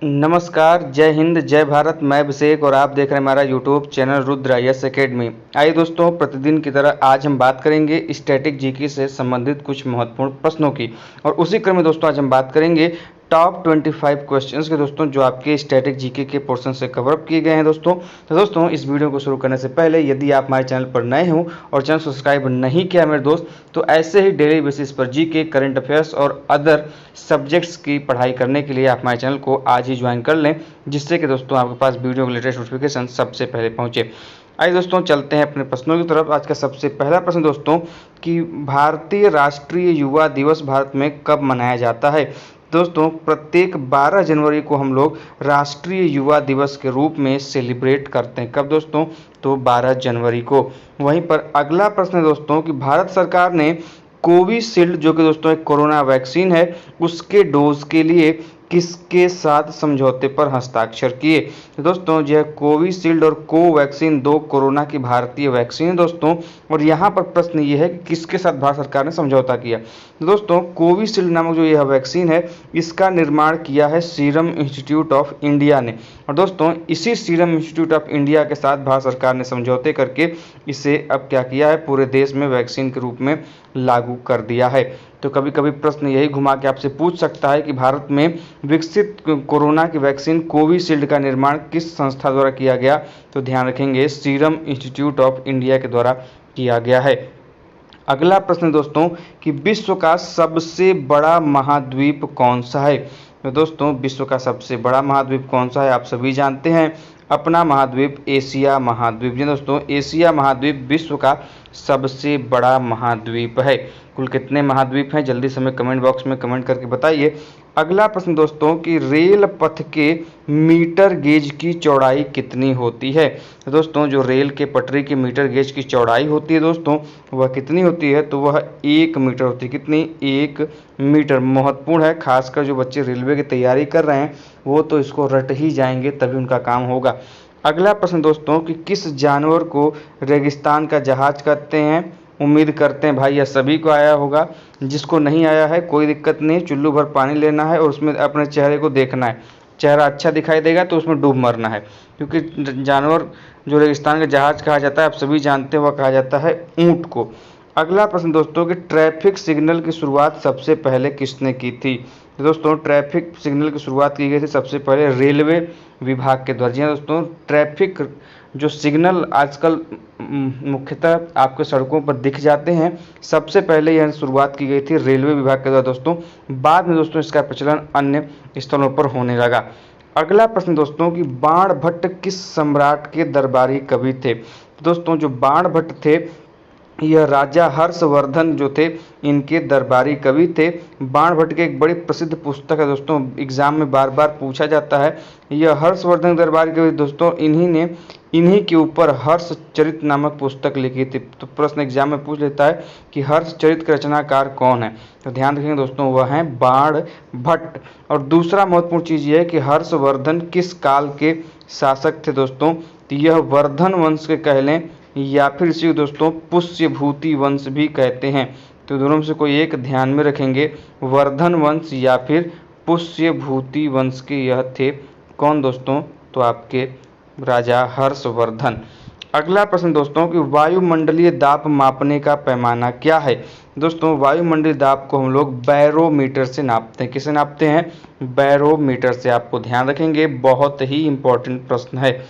नमस्कार, जय हिंद, जय भारत। मैं अभिषेक और आप देख रहे हैं हमारा YouTube channel Rudra IAS academy. आइए दोस्तों, प्रतिदिन की तरह आज हम बात करेंगे स्टैटिक जीके से संबंधित कुछ महत्वपूर्ण प्रश्नों की। और उसी क्रम में दोस्तों आज हम बात करेंगे टॉप 25 क्वेश्चंस के दोस्तों, जो आपके स्टैटिक जीके के पोर्शन से कवर अप किए गए हैं दोस्तों। तो दोस्तों इस वीडियो को शुरू करने से पहले यदि आप हमारे चैनल पर नए हो और चैनल सब्सक्राइब नहीं किया मेरे दोस्त, तो ऐसे ही डेली बेसिस पर जीके, करंट अफेयर्स और अदर सब्जेक्ट्स की पढ़ाई करने के लिए आप हमारे चैनल को आज ही ज्वाइन कर लें, जिससे कि दोस्तों आपके पास वीडियो के लेटेस्ट नोटिफिकेशन सबसे पहले पहुंचे। आइए दोस्तों चलते हैं अपने प्रश्नों की तरफ। आज का सबसे पहला प्रश्न दोस्तों कि भारतीय राष्ट्रीय युवा दिवस भारत में कब मनाया जाता है। दोस्तों प्रत्येक 12 जनवरी को हम लोग राष्ट्रीय युवा दिवस के रूप में सेलिब्रेट करते हैं। कब दोस्तों? तो 12 जनवरी को। वहीं पर अगला प्रश्न है दोस्तों कि भारत सरकार ने कोविशील्ड, जो कि दोस्तों एक कोरोना वैक्सीन है, उसके डोज के लिए किसके साथ समझौते पर हस्ताक्षर किए। तो दोस्तों यह कोविशील्ड और कोवैक्सीन दो कोरोना की भारतीय वैक्सीन है दोस्तों। और यहाँ पर प्रश्न ये है कि किसके साथ भारत सरकार ने समझौता किया। तो दोस्तों कोविशील्ड नामक जो यह वैक्सीन है, इसका निर्माण किया है सीरम इंस्टीट्यूट ऑफ इंडिया ने। और दोस्तों इसी सीरम इंस्टीट्यूट ऑफ इंडिया के साथ भारत सरकार ने समझौते करके इसे अब क्या किया है, पूरे देश में वैक्सीन के रूप में लागू कर दिया है। तो कभी कभी प्रश्न यही घुमा के आपसे पूछ सकता है कि भारत में विकसित कोरोना की वैक्सीन कोविशील्ड का निर्माण किस संस्था द्वारा किया गया। तो ध्यान रखेंगे सीरम इंस्टीट्यूट ऑफ इंडिया के द्वारा किया गया है। अगला प्रश्न दोस्तों कि विश्व का सबसे बड़ा महाद्वीप कौन सा है। तो दोस्तों विश्व का सबसे बड़ा महाद्वीप कौन सा है, आप सभी जानते हैं, अपना महाद्वीप एशिया महाद्वीप। जी दोस्तों एशिया महाद्वीप विश्व का सबसे बड़ा महाद्वीप है। कुल कितने महाद्वीप हैं, जल्दी से हमें कमेंट बॉक्स में कमेंट करके बताइए। अगला प्रश्न दोस्तों कि रेल पथ के मीटर गेज की चौड़ाई कितनी होती है। तो दोस्तों जो रेल के पटरी की मीटर गेज की चौड़ाई होती है दोस्तों, वह कितनी होती है, तो वह 1 मीटर होती है। कितनी? 1 मीटर। महत्वपूर्ण है, खासकर जो बच्चे रेलवे की तैयारी कर रहे हैं वो तो इसको रट ही जाएंगे, तभी उनका काम होगा। अगला प्रश्न दोस्तों कि किस जानवर को रेगिस्तान का जहाज कहते हैं। उम्मीद करते हैं भाई यह सभी को आया होगा, जिसको नहीं आया है कोई दिक्कत नहीं, चुल्लू भर पानी लेना है और उसमें अपने चेहरे को देखना है। चेहरा अच्छा दिखाई देगा तो उसमें डूब मरना है, क्योंकि जानवर जो रेगिस्तान का जहाज कहा जाता है, आप सभी जानते हैं, वह कहा जाता है ऊंट को। अगला प्रश्न दोस्तों कि ट्रैफिक सिग्नल की शुरुआत सबसे पहले किसने की थी। तो दोस्तों ट्रैफिक सिग्नल की शुरुआत की गई थी सबसे पहले रेलवे विभाग के द्वारा। जी दोस्तों ट्रैफिक जो सिग्नल आजकल मुख्यतः आपके सड़कों पर दिख जाते हैं, सबसे पहले यह शुरुआत की गई थी रेलवे विभाग के द्वारा दोस्तों। बाद में दोस्तों इसका प्रचलन अन्य स्थलों पर होने लगा। अगला प्रश्न दोस्तों कि बाणभट्ट किस सम्राट के दरबारी कवि थे। दोस्तों जो बाणभट्ट थे यह राजा हर्षवर्धन जो थे, इनके दरबारी कवि थे। बाणभट्ट की एक बड़ी प्रसिद्ध पुस्तक है दोस्तों, एग्जाम में बार बार पूछा जाता है। यह हर्षवर्धन दरबारी कवि दोस्तों, इन्हीं के ऊपर हर्षचरित नामक पुस्तक लिखी थी। तो प्रश्न एग्जाम में पूछ लेता है कि हर्षचरित के रचनाकार कौन है। तो ध्यान रखेंगे दोस्तों वह हैं बाणभट्ट। और दूसरा महत्वपूर्ण चीज यह है कि हर्षवर्धन किस काल के शासक थे दोस्तों। तो यह वर्धन वंश के कह लें या फिर इसी दोस्तों पुष्यभूति वंश भी कहते हैं। तो दोनों में से कोई एक ध्यान में रखेंगे, वर्धन वंश या फिर पुष्यभूति वंश के यह थे कौन दोस्तों, तो आपके राजा हर्षवर्धन। अगला प्रश्न दोस्तों कि वायुमंडलीय दाब मापने का पैमाना क्या है। दोस्तों वायुमंडलीय दाब को हम लोग बैरोमीटर से नापते हैं। किसे नापते हैं? बैरोमीटर से। आपको ध्यान रखेंगे, बहुत ही इंपॉर्टेंट प्रश्न है।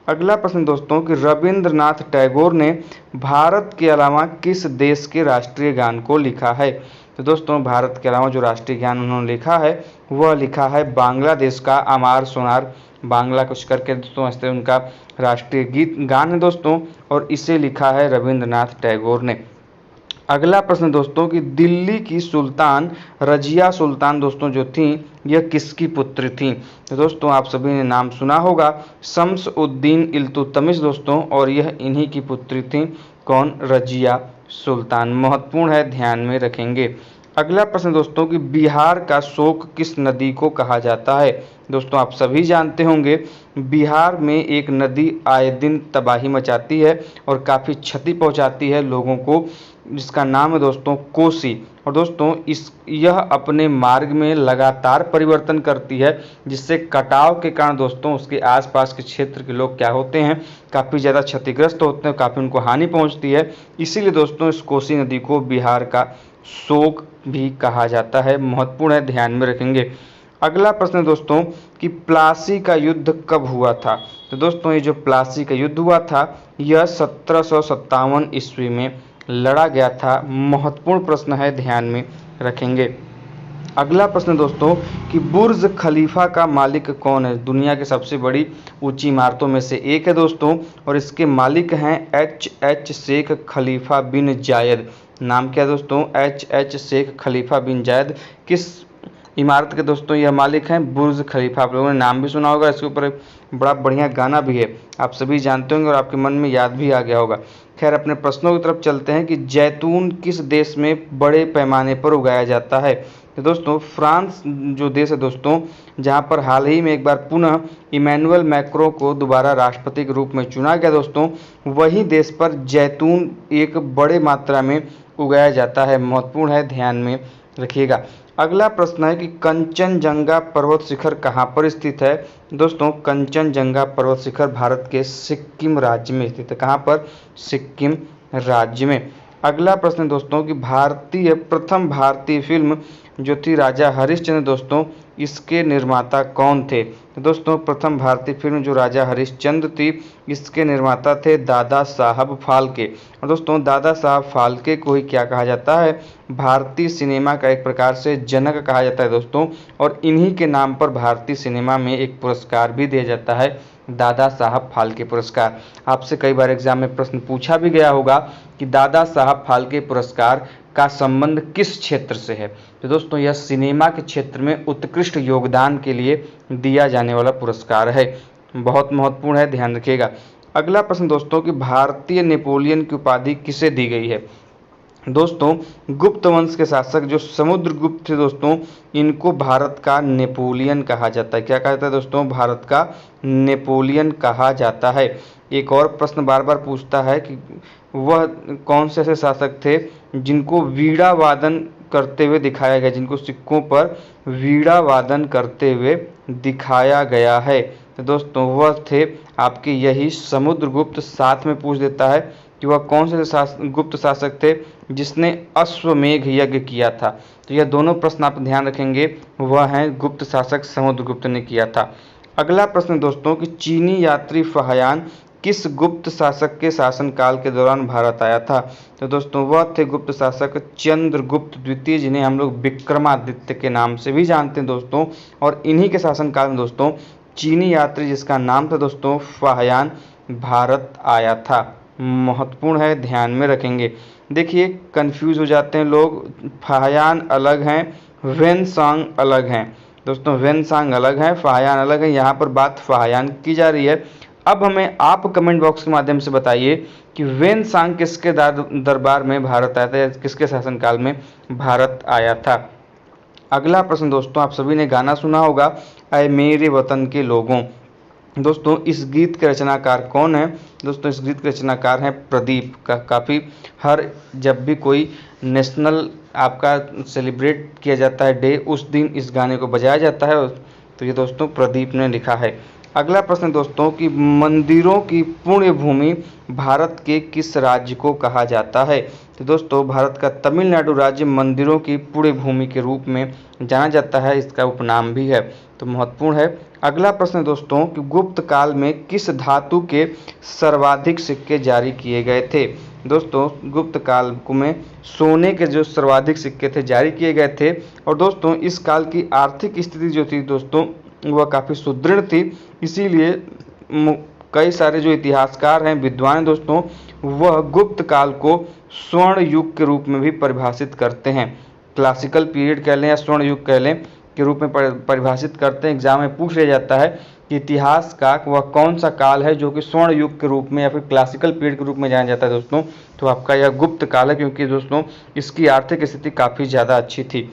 अगला प्रश्न दोस्तों कि रविंद्रनाथ टैगोर ने भारत के अलावा किस देश के राष्ट्रीय गान को लिखा है। तो दोस्तों भारत के अलावा जो राष्ट्रीय गान उन्होंने लिखा है वह लिखा है बांग्लादेश का अमार सोनार बांग्ला कुछ करके दोस्तों ऐसे उनका राष्ट्रीय गीत गान है दोस्तों, और इसे लिखा है रविंद्रनाथ टैगोर ने। अगला प्रश्न दोस्तों कि दिल्ली की सुल्तान रजिया सुल्तान दोस्तों जो थी, यह किसकी पुत्री थी। तो दोस्तों आप सभी ने नाम सुना होगा, शम्स उद्दीन इल्तुतमिश दोस्तों, और यह इन्हीं की पुत्री थी कौन, रजिया सुल्तान। महत्वपूर्ण है, ध्यान में रखेंगे। अगला प्रश्न दोस्तों कि बिहार का शोक किस नदी को कहा जाता है। दोस्तों आप सभी जानते होंगे बिहार में एक नदी आए दिन तबाही मचाती है और काफ़ी क्षति पहुंचाती है लोगों को, जिसका नाम है दोस्तों कोसी। और दोस्तों यह अपने मार्ग में लगातार परिवर्तन करती है, जिससे कटाव के कारण दोस्तों उसके आसपास के क्षेत्र के लोग क्या होते हैं, काफ़ी ज़्यादा क्षतिग्रस्त होते हैं, काफ़ी उनको हानि पहुंचती है। इसीलिए दोस्तों इस कोसी नदी को बिहार का शोक भी कहा जाता है। महत्वपूर्ण है, ध्यान में रखेंगे। अगला प्रश्न दोस्तों कि प्लासी का युद्ध कब हुआ था। तो दोस्तों ये जो प्लासी का युद्ध हुआ था यह 1757 ईस्वी में लड़ा गया था। महत्वपूर्ण प्रश्न है, ध्यान में रखेंगे। अगला प्रश्न दोस्तों कि बुर्ज खलीफा का मालिक कौन है। दुनिया की सबसे बड़ी ऊंची इमारतों में से एक है दोस्तों, और इसके मालिक हैं एच शेख खलीफा बिन जायद। नाम क्या है दोस्तों, एच शेख खलीफा बिन जायद। किस इमारत के दोस्तों यह मालिक हैं, बुर्ज खलीफा। आप लोगों ने नाम भी सुना होगा, इसके ऊपर बड़ा बढ़िया गाना भी है, आप सभी जानते होंगे और आपके मन में याद भी आ गया होगा। खैर अपने प्रश्नों की तरफ चलते हैं कि जैतून किस देश में बड़े पैमाने पर उगाया जाता है। तो दोस्तों फ्रांस जो देश है दोस्तों, जहां पर हाल ही में एक बार पुनः इमैनुअल मैक्रों को दोबारा राष्ट्रपति के रूप में चुना गया दोस्तों, वही देश पर जैतून एक बड़े मात्रा में उगाया जाता है। महत्वपूर्ण है, ध्यान में रखिएगा। अगला प्रश्न है कि कंचनजंगा पर्वत शिखर कहाँ पर स्थित है। दोस्तों कंचनजंगा पर्वत शिखर भारत के सिक्किम राज्य में स्थित है। कहाँ पर, सिक्किम राज्य में। अगला प्रश्न दोस्तों कि प्रथम भारतीय फिल्म जो थी राजा हरिश्चंद्र दोस्तों, इसके निर्माता कौन थे। तो दोस्तों प्रथम भारतीय फिल्म जो राजा हरिश्चंद्र थी, इसके निर्माता थे दादा साहब फाल्के। और दोस्तों दादा साहब फाल्के को ही क्या कहा जाता है, भारतीय सिनेमा का एक प्रकार से जनक कहा जाता है दोस्तों। और इन्हीं के नाम पर भारतीय सिनेमा में एक पुरस्कार भी दिया जाता है, दादा साहब फाल्के पुरस्कार। आपसे कई बार एग्जाम में प्रश्न पूछा भी गया होगा कि दादा साहब फाल्के पुरस्कार का संबंध किस क्षेत्र से है। तो दोस्तों यह सिनेमा के क्षेत्र में उत्कृष्ट योगदान के लिए दिया जाने वाला पुरस्कार है। बहुत महत्वपूर्ण है, ध्यान रखिएगा। अगला प्रश्न दोस्तों कि भारतीय नेपोलियन की उपाधि किसे दी गई है। दोस्तों गुप्त वंश के शासक जो समुद्रगुप्त थे दोस्तों, इनको भारत का नेपोलियन कहा जाता है। क्या कहा जाता है दोस्तों, भारत का नेपोलियन कहा जाता है। एक और प्रश्न बार बार पूछता है कि वह कौन से ऐसे शासक थे जिनको वीणा वादन करते हुए दिखाया गया, जिनको सिक्कों पर वीणा वादन करते हुए दिखाया गया है। तो दोस्तों वह थे आपके यही समुद्रगुप्त। साथ में पूछ देता है कि वह कौन से गुप्त शासक थे जिसने अश्वमेघ यज्ञ किया था। तो यह दोनों प्रश्न आप ध्यान रखेंगे, वह हैं गुप्त शासक समुद्रगुप्त ने किया था। अगला प्रश्न दोस्तों कि चीनी यात्री फाहियान किस गुप्त शासक के शासनकाल के दौरान भारत आया था। तो दोस्तों वह थे गुप्त शासक चंद्रगुप्त द्वितीय, जिन्हें हम लोग विक्रमादित्य के नाम से भी जानते हैं दोस्तों। और इन्हीं के शासनकाल में दोस्तों चीनी यात्री जिसका नाम था दोस्तों फाहियान, भारत आया था। महत्वपूर्ण है, ध्यान में रखेंगे। देखिए कंफ्यूज हो जाते हैं लोग, फाहियान अलग हैं, वेनसांग अलग हैं दोस्तों। वेनसांग अलग हैं, फाहियान अलग हैं। यहाँ पर बात फाहियान की जा रही है। अब हमें आप कमेंट बॉक्स के माध्यम से बताइए कि वेनसांग किसके दरबार में भारत आया था, या किसके शासनकाल में भारत आया था। अगला प्रश्न दोस्तों, आप सभी ने गाना सुना होगा ऐ मेरे वतन के लोगों। दोस्तों इस गीत के रचनाकार कौन है। दोस्तों इस गीत के रचनाकार हैं प्रदीप। काफ़ी जब भी कोई नेशनल आपका सेलिब्रेट किया जाता है डे, उस दिन इस गाने को बजाया जाता है। तो ये दोस्तों प्रदीप ने लिखा है। अगला प्रश्न दोस्तों कि मंदिरों की पुण्य भूमि भारत के किस राज्य को कहा जाता है। तो दोस्तों भारत का तमिलनाडु राज्य मंदिरों की पुण्य भूमि के रूप में जाना जाता है, इसका उपनाम भी है। तो महत्वपूर्ण है। अगला प्रश्न दोस्तों कि गुप्त काल में किस धातु के सर्वाधिक सिक्के जारी किए गए थे। दोस्तों गुप्त काल में सोने के जो सर्वाधिक सिक्के थे जारी किए गए थे। और दोस्तों इस काल की आर्थिक स्थिति जो थी दोस्तों वह काफ़ी सुदृढ़ थी, इसीलिए कई सारे जो इतिहासकार हैं, विद्वान दोस्तों, वह गुप्त काल को स्वर्ण युग के रूप में भी परिभाषित करते हैं। क्लासिकल पीरियड कह लें या स्वर्ण युग कह लें के रूप में परिभाषित करते हैं। एग्जाम में पूछ लिया जाता है कि इतिहास का वह कौन सा काल है जो कि स्वर्ण युग के रूप में या फिर क्लासिकल पीरियड के रूप में जाना जाता है दोस्तों, तो आपका यह गुप्त काल है, क्योंकि दोस्तों इसकी आर्थिक स्थिति काफ़ी ज़्यादा अच्छी थी।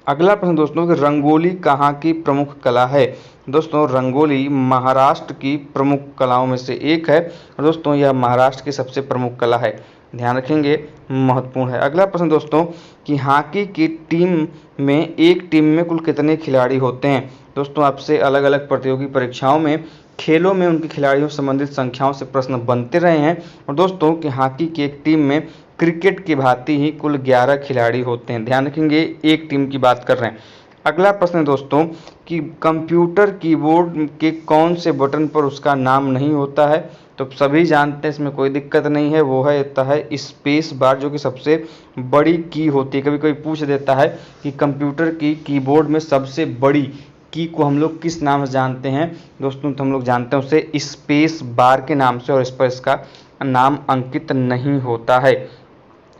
अगला प्रश्न दोस्तों कि रंगोली कहाँ की प्रमुख कला है। दोस्तों रंगोली महाराष्ट्र की प्रमुख कलाओं में से एक है। और दोस्तों यह महाराष्ट्र की सबसे प्रमुख कला है। ध्यान रखेंगे, महत्वपूर्ण है। अगला प्रश्न दोस्तों कि हॉकी की टीम में एक टीम में कुल कितने खिलाड़ी होते हैं। दोस्तों आपसे अलग अलग प्रतियोगी परीक्षाओं में खेलों में उनके खिलाड़ियों से संबंधित संख्याओं से प्रश्न बनते रहे हैं। और दोस्तों कि हॉकी की एक टीम में क्रिकेट की भांति ही कुल 11 खिलाड़ी होते हैं। ध्यान रखेंगे, एक टीम की बात कर रहे हैं। अगला प्रश्न है दोस्तों कि कंप्यूटर कीबोर्ड के कौन से बटन पर उसका नाम नहीं होता है। तो सभी जानते हैं, इसमें कोई दिक्कत नहीं है, वो है होता है स्पेस बार, जो कि सबसे बड़ी की होती है। कभी कोई पूछ देता है कि कंप्यूटर की कीबोर्ड में सबसे बड़ी की को हम लोग किस नाम से जानते हैं दोस्तों, तो हम लोग जानते हैं उसे स्पेस बार के नाम से, और इस पर इसका नाम अंकित नहीं होता है।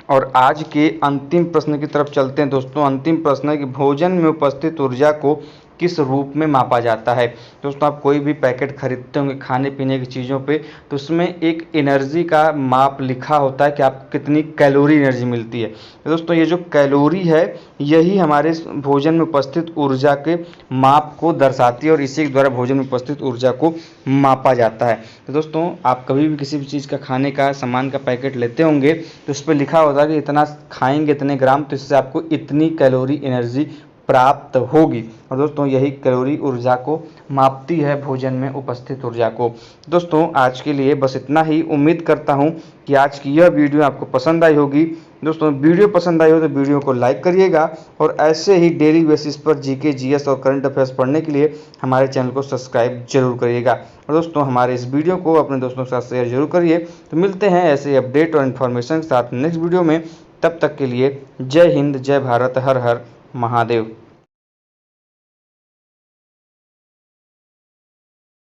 और आज के अंतिम प्रश्न की तरफ चलते हैं दोस्तों। अंतिम प्रश्न है कि भोजन में उपस्थित ऊर्जा को किस रूप में मापा जाता है। दोस्तों आप कोई भी पैकेट खरीदते होंगे खाने पीने की चीज़ों पे, तो उसमें एक एनर्जी का माप लिखा होता है कि आपको कितनी कैलोरी एनर्जी मिलती है। तो दोस्तों ये जो कैलोरी है यही हमारे भोजन में उपस्थित ऊर्जा के माप को दर्शाती है, और इसी के द्वारा भोजन में उपस्थित ऊर्जा को मापा जाता है। तो दोस्तों आप कभी भी किसी भी चीज़ का खाने का सामान का पैकेट लेते होंगे तो उस पर लिखा होता है कि इतना खाएंगे इतने ग्राम, तो इससे आपको इतनी कैलोरी एनर्जी प्राप्त होगी। और दोस्तों यही कैलोरी ऊर्जा को मापती है, भोजन में उपस्थित ऊर्जा को। दोस्तों आज के लिए बस इतना ही। उम्मीद करता हूं कि आज की यह वीडियो आपको पसंद आई होगी। दोस्तों वीडियो पसंद आई हो तो वीडियो को लाइक करिएगा, और ऐसे ही डेली बेसिस पर जीके जीएस और करंट अफेयर्स पढ़ने के लिए हमारे चैनल को सब्सक्राइब जरूर करिएगा। और दोस्तों हमारे इस वीडियो को अपने दोस्तों के साथ शेयर जरूर करिए। तो मिलते हैं ऐसे अपडेट और इन्फॉर्मेशन के साथ नेक्स्ट वीडियो में। तब तक के लिए जय हिंद, जय भारत, हर हर महादेव।